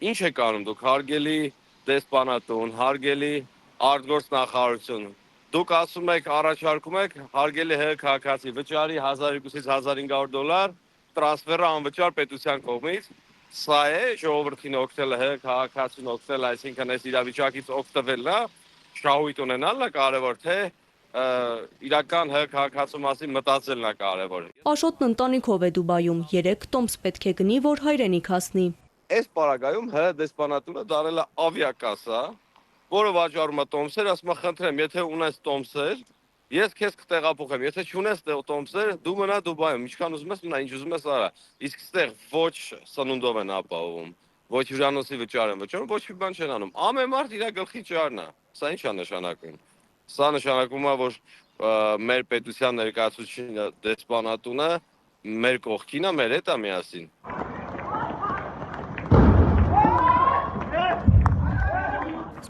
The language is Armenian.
Ինչ եք անում դուք, հարգելի դեսպանատուն, հարգելի արտգործ նախարարություն։ Դուք ասում եք, առաջարկում եք հարգելի ՀՀ քաղաքացի վճարի $1200-1500 տրանսֆերը անվճար պետության կողմից։ Սա է ժողովրդին օգնելը, ՀՀ քաղաքացին օգնել, այսինքն այս իրավիճակից օգտվելն է, շահույթ ունենալն է կարևոր, թե իրական ՀՀ քաղաքացու մասին մտածելն է կարևոր։ Աշոտն ընտանիքով է Դուբայում, 3 տոմս պետք է գնի, որ հայրենիք հասնի։ Այս պարագայում ՀՀ դեսպանատունը դարել է ավիակասա, որը վաճառում է տոմսեր, ասում է խնդրեմ, եթե ունես տոմսեր, ես քեզ կտեղափոխեմ, եթե չունես տոմսեր, դու մնա Դուբայում, ինչքան ուզում ես մնա, ինչ ուզում ես արա։ Իսկ ստեղ ոչ սնունդով են ապահովում, ոչ հյուրանոցի վճար են վճարում, ոչ մի բան չեն անում։ Ամեն մարդ իր գլխի ճարն է։ Սա ի՞նչ է նշանակում։ Սա նշանակում է, որ մեր պետության ներկայացուցիչը դեսպանատունը մեր կողքին է, մեր հետ է միասին։